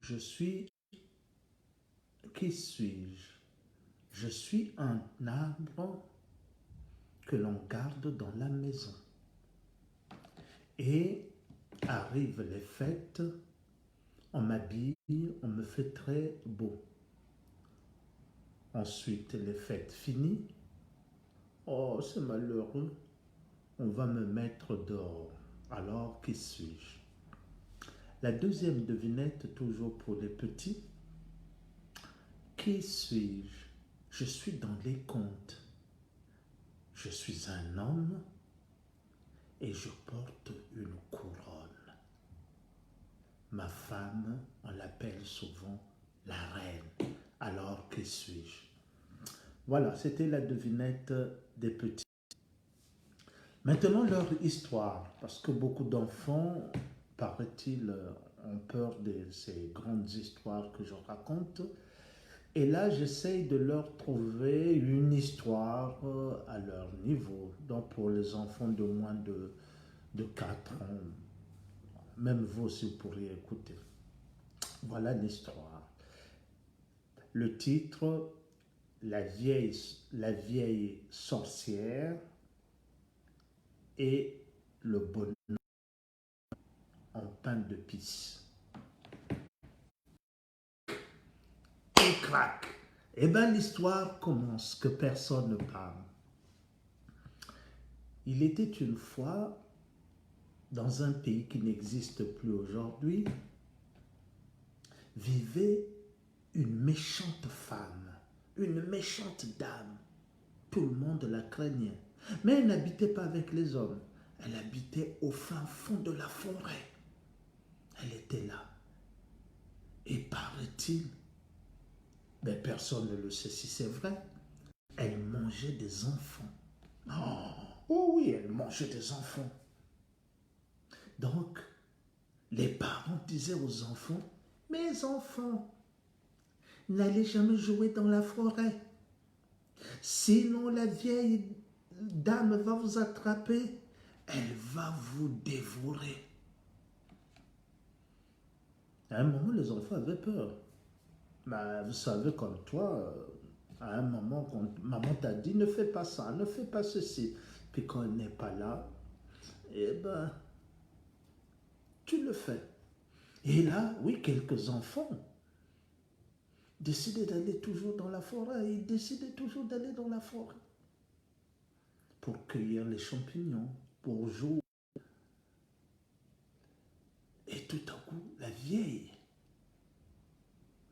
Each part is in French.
Je suis, qui suis-je? Je suis un arbre que l'on garde dans la maison. Et arrivent les fêtes, on m'habille, on me fait très beau. Ensuite, les fêtes finies, oh, c'est malheureux, on va me mettre dehors. Alors, qui suis-je? La deuxième devinette, toujours pour les petits. Qui suis-je? Je suis dans les contes. Je suis un homme et je porte une couronne. Ma femme, on l'appelle souvent la reine. Alors, qui suis-je? Voilà, c'était la devinette des petits. Maintenant, leur histoire, parce que beaucoup d'enfants, paraît-il, ont peur de ces grandes histoires que je raconte. Et là, j'essaye de leur trouver une histoire à leur niveau. Donc, pour les enfants de moins de 4 ans, même vous aussi, vous pourriez écouter. Voilà l'histoire. Le titre, la vieille sorcière et le bonhomme en pain de pisse. Et crac! Eh bien, l'histoire commence, que personne ne parle. Il était une fois, dans un pays qui n'existe plus aujourd'hui, vivait une méchante femme, une méchante dame. Tout le monde la craignait. Mais elle n'habitait pas avec les hommes. Elle habitait au fin fond de la forêt. Elle était là. Et paraît-il, mais personne ne le sait si c'est vrai, elle mangeait des enfants. Oh oui, elle mangeait des enfants. Donc, les parents disaient aux enfants, mes enfants, n'allez jamais jouer dans la forêt. Sinon, la vieille dame va vous attraper. Elle va vous dévorer. À un moment, les enfants avaient peur. Mais vous savez, comme toi, à un moment, quand maman t'a dit, ne fais pas ça, ne fais pas ceci. Puis quand elle n'est pas là, eh ben, tu le fais. Et là, oui, quelques enfants décidaient d'aller toujours dans la forêt. Ils décidaient toujours d'aller dans la forêt pour cueillir les champignons, pour jouer. Et tout à coup, la vieille,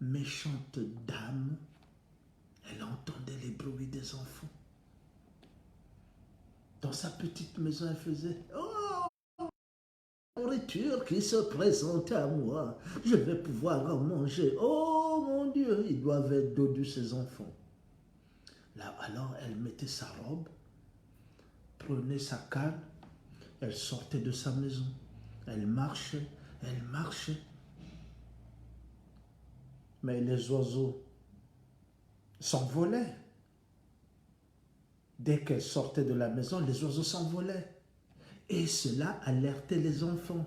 méchante dame, elle entendait les bruits des enfants. Dans sa petite maison, elle faisait « Oh, nourriture qui se présente à moi, je vais pouvoir en manger. Oh mon Dieu, ils doivent être dodus ces enfants. » Là, alors, elle mettait sa robe, prenait sa canne, elle sortait de sa maison. Elle marchait, elle marchait. Mais les oiseaux s'envolaient. Dès qu'elle sortait de la maison, les oiseaux s'envolaient. Et cela alertait les enfants.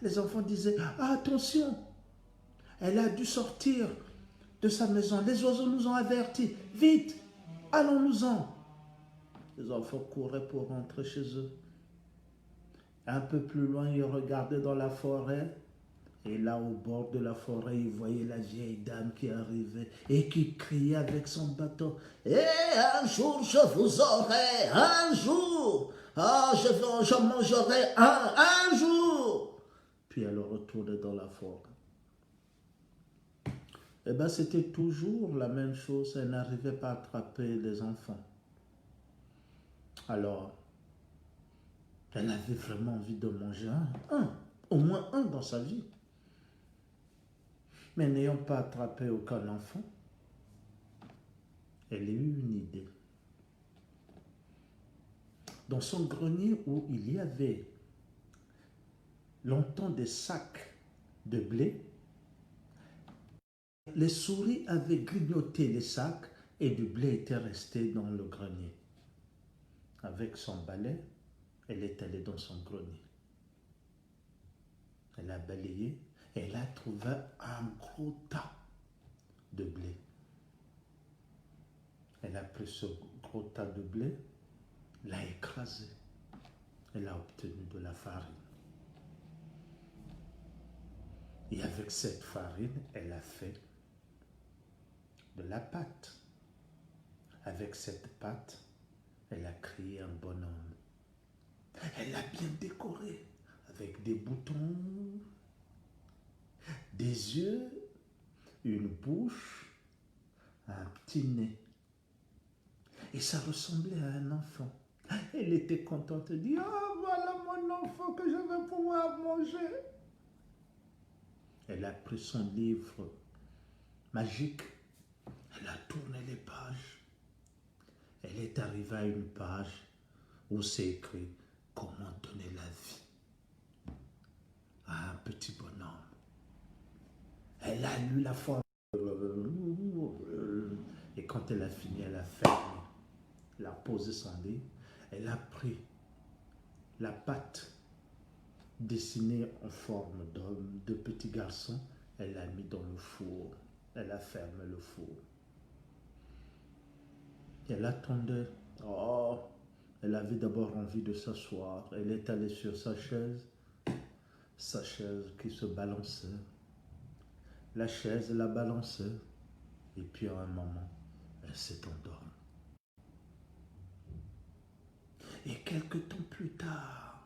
Les enfants disaient, ah, attention, elle a dû sortir de sa maison. Les oiseaux nous ont avertis. Vite, allons-nous-en. Les enfants couraient pour rentrer chez eux. Un peu plus loin, ils regardaient dans la forêt. Et là, au bord de la forêt, ils voyaient la vieille dame qui arrivait et qui criait avec son bâton. « Et un jour, je vous aurai, un jour. Ah, je mangerai un jour. » Puis elle retournait dans la forêt. Eh bien, c'était toujours la même chose. Elle n'arrivait pas à attraper les enfants. Alors, elle avait vraiment envie de manger au moins un dans sa vie. Mais n'ayant pas attrapé aucun enfant, elle a eu une idée. Dans son grenier où il y avait longtemps des sacs de blé, les souris avaient grignoté les sacs et du blé était resté dans le grenier. Avec son balai, elle est allée dans son grenier. Elle a balayé et elle a trouvé un gros tas de blé. Elle a pris ce gros tas de blé, l'a écrasé. Elle a obtenu de la farine. Et avec cette farine, elle a fait de la pâte. Avec cette pâte, elle a créé un bonhomme. Elle l'a bien décoré avec des boutons, des yeux, une bouche, un petit nez. Et ça ressemblait à un enfant. Elle était contente de dire « Ah, voilà mon enfant que je vais pouvoir manger !» Elle a pris son livre magique. Elle a tourné les pages. Elle est arrivée à une page où c'est écrit « Comment donner la vie à un petit bonhomme ?» Elle a lu la forme. Et quand elle a fini, elle a fermé. Elle a posé son livre. Elle a pris la pâte dessinée en forme d'homme, de petit garçon. Elle l'a mis dans le four. Elle a fermé le four. Elle attendait. Oh, elle avait d'abord envie de s'asseoir. Elle est allée sur sa chaise qui se balançait. La chaise la balançait. Et puis à un moment, elle s'est endormie. Et quelque temps plus tard,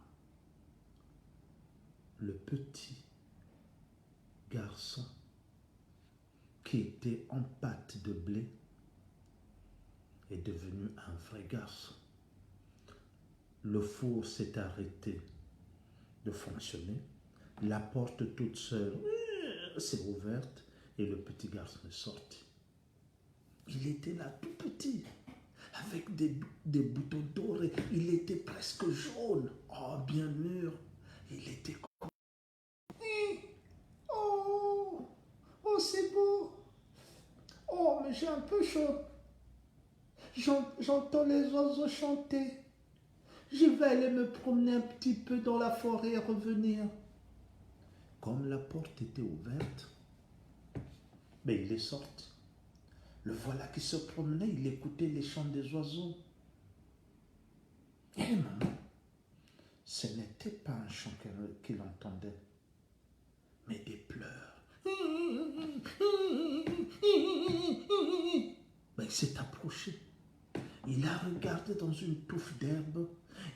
le petit garçon qui était en pâte de blé est devenu un vrai garçon. Le four s'est arrêté de fonctionner. La porte toute seule s'est ouverte et le petit garçon est sorti. Il était là tout petit, avec des boutons dorés. Il était presque jaune, oh bien mûr. Il était comme... Oh, oh c'est beau. Oh mais j'ai un peu chaud. J'entends les oiseaux chanter. Je vais aller me promener un petit peu dans la forêt et revenir. Comme la porte était ouverte, mais il est sorti. Le voilà qui se promenait, il écoutait les chants des oiseaux. Et maman, ce n'était pas un chant qu'il entendait, mais des pleurs. Mais il s'est approché. Il a regardé dans une touffe d'herbe.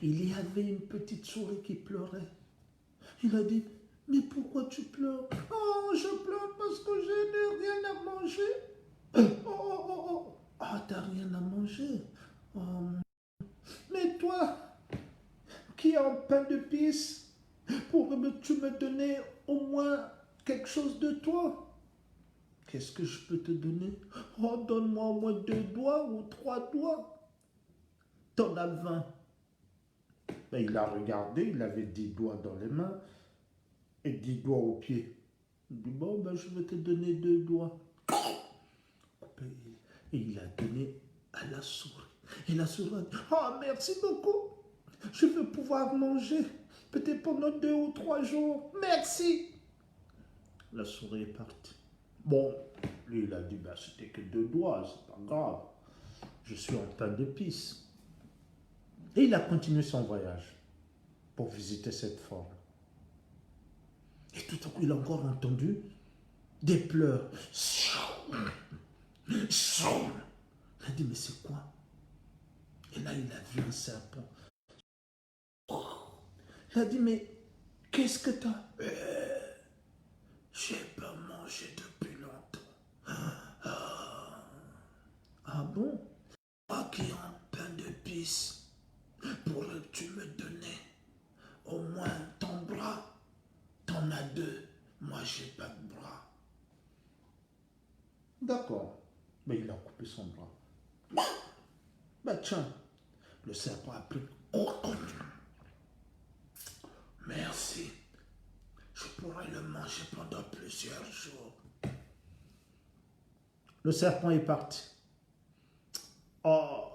Il y avait une petite souris qui pleurait. Il a dit, mais pourquoi tu pleures? Oh, je pleure parce que je n'ai rien à manger. Oh, oh, oh, oh. Ah, t'as rien à manger. Oh. Mais toi, qui as un pain de pisse, pourrais-tu me donner au moins quelque chose de toi? Qu'est-ce que je peux te donner? Oh, donne-moi au moins 2 doigts ou 3 doigts. T'en as 20. Ben, il a regardé, il avait 10 doigts dans les mains et 10 doigts aux pieds. Il dit, bon, ben, je vais te donner 2 doigts. Et il a donné à la souris. Et la souris a dit, oh, merci beaucoup. Je veux pouvoir manger, peut-être pendant 2 ou 3 jours. Merci. La souris est partie. Bon, lui, il a dit, ben, c'était que 2 doigts, c'est pas grave. Je suis en pain d'épices. Et il a continué son voyage pour visiter cette forme. Et tout à coup, il a encore entendu des pleurs. Il a dit, mais c'est quoi? Et là, il a vu un serpent. Il a dit, mais qu'est-ce que t'as? J'ai pas mangé depuis longtemps. Ah bon? Moi qui ai un pain de pisse, pourrais-tu me donner au moins ton bras? T'en as 2, moi j'ai pas de bras. D'accord. Mais il a coupé son bras. Bah tiens, le serpent a pris. Merci. Je pourrais le manger pendant plusieurs jours. Le serpent est parti. Oh,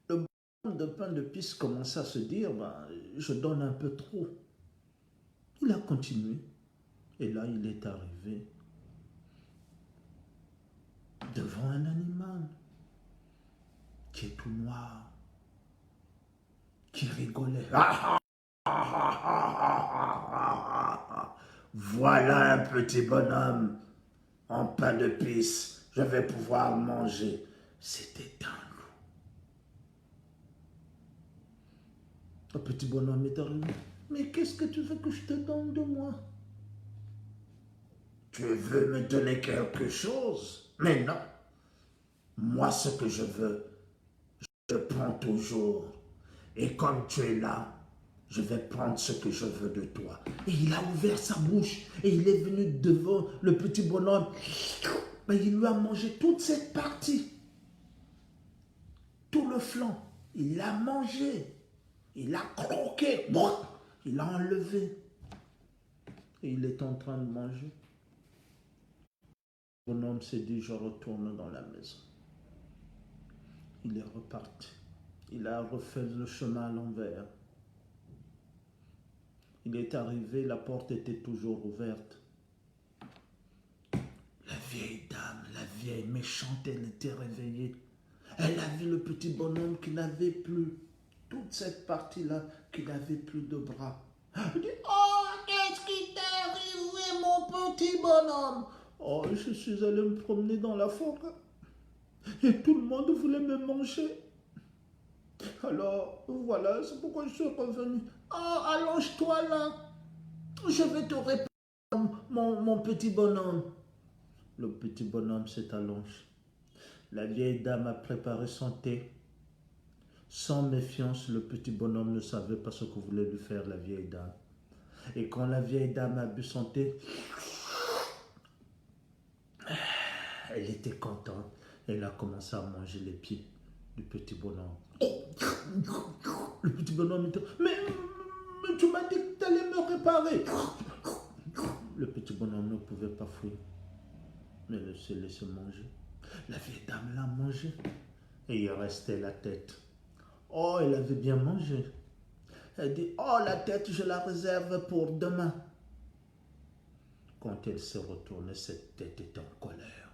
le bonhomme de pain de pisse commençait à se dire, ben, je donne un peu trop. Il a continué. Et là, il est arrivé devant un animal qui est tout noir, qui rigolait. Voilà un petit bonhomme en pain de pisse, je vais pouvoir manger. C'était un loup. Le petit bonhomme est arrivé. Mais qu'est-ce que tu veux que je te donne de moi? Tu veux me donner quelque chose? Mais non. Moi, ce que je veux, je prends toujours. Et comme tu es là, je vais prendre ce que je veux de toi. Et il a ouvert sa bouche et il est venu devant le petit bonhomme. Mais il lui a mangé toute cette partie. Tout le flanc. Il l'a mangé. Il a croqué. Il a enlevé. Et il est en train de manger. Le bonhomme s'est dit, je retourne dans la maison. Il est reparti. Il a refait le chemin à l'envers. Il est arrivé, la porte était toujours ouverte. La vieille dame, la vieille méchante, elle était réveillée. Elle a vu le petit bonhomme qui n'avait plus, toute cette partie-là, qui n'avait plus de bras. Elle dit, oh, qu'est-ce qui t'est arrivé, mon petit bonhomme? Oh, je suis allé me promener dans la forêt et tout le monde voulait me manger. Alors, voilà, c'est pourquoi je suis revenu. Oh, allonge-toi là. Je vais te répondre, mon petit bonhomme. Le petit bonhomme s'est allongé. La vieille dame a préparé son thé. Sans méfiance, le petit bonhomme ne savait pas ce que voulait lui faire la vieille dame. Et quand la vieille dame a bu son thé, elle était contente. Elle a commencé à manger les pieds du petit bonhomme. Le petit bonhomme était... Mais tu m'as dit que tu allais me réparer. Le petit bonhomme ne pouvait pas fuir, mais il s'est laissé manger. La vieille dame l'a mangé et il restait la tête. Oh, elle avait bien mangé. Elle dit, oh, la tête, je la réserve pour demain. Quand elle s'est retournée, cette tête était en colère.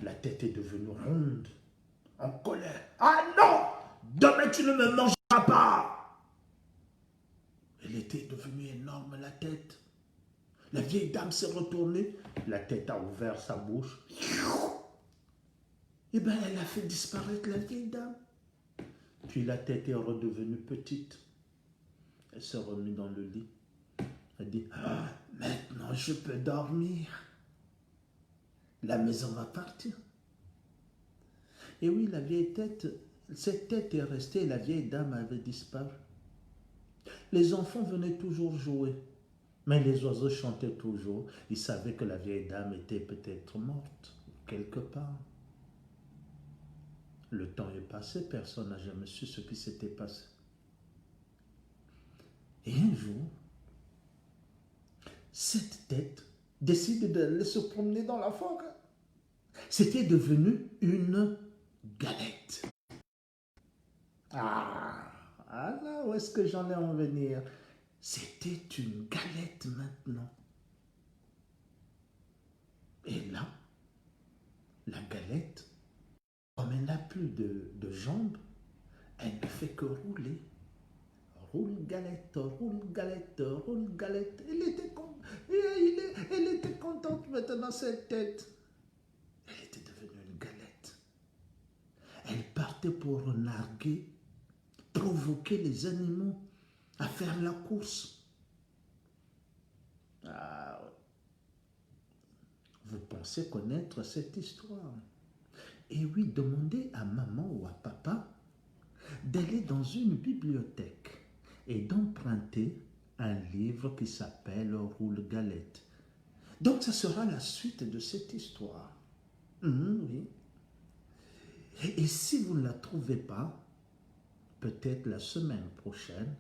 La tête est devenue ronde, en colère. Ah non! Demain, tu ne me mangeras pas! Elle était devenue énorme, la tête. La vieille dame s'est retournée. La tête a ouvert sa bouche. Et bien, elle a fait disparaître la vieille dame. Puis la tête est redevenue petite. Elle s'est remise dans le lit. Elle dit, ah, maintenant je peux dormir. La maison va partir. Et oui, la vieille tête, cette tête est restée et la vieille dame avait disparu. Les enfants venaient toujours jouer. Mais les oiseaux chantaient toujours. Ils savaient que la vieille dame était peut-être morte, quelque part. Le temps est passé, personne n'a jamais su ce qui s'était passé. Et un jour, cette tête décide d'aller se promener dans la forêt. C'était devenu une galette. Ah là, où est-ce que j'en ai en venir? C'était une galette maintenant. Et là, la galette, comme elle n'a plus de jambes, elle ne fait que rouler. Roule galette, roule galette, roule galette. Elle était contente maintenant, cette tête. Elle était devenue une galette. Elle partait pour narguer, provoquer les animaux à faire la course. Ah, vous pensez connaître cette histoire? Et oui, demandez à maman ou à papa d'aller dans une bibliothèque et d'emprunter un livre qui s'appelle Roule Galette. Donc, ça sera la suite de cette histoire. Oui. Et si vous ne la trouvez pas, peut-être la semaine prochaine,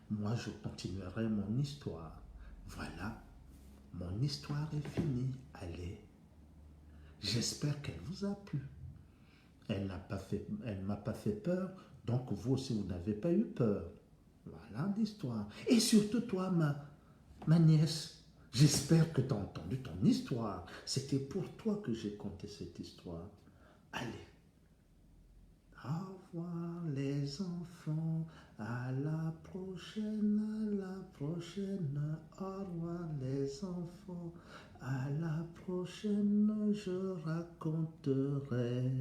moi, je continuerai mon histoire. Voilà, mon histoire est finie. Allez, j'espère qu'elle vous a plu. Elle ne m'a pas fait peur, donc vous aussi, vous n'avez pas eu peur. Voilà l'histoire. Et surtout toi, ma nièce, J'espère que tu as entendu ton histoire. C'était pour toi que j'ai conté cette histoire. Allez, au revoir les enfants. À la prochaine, à la prochaine. Au revoir les enfants. À la prochaine, je raconterai.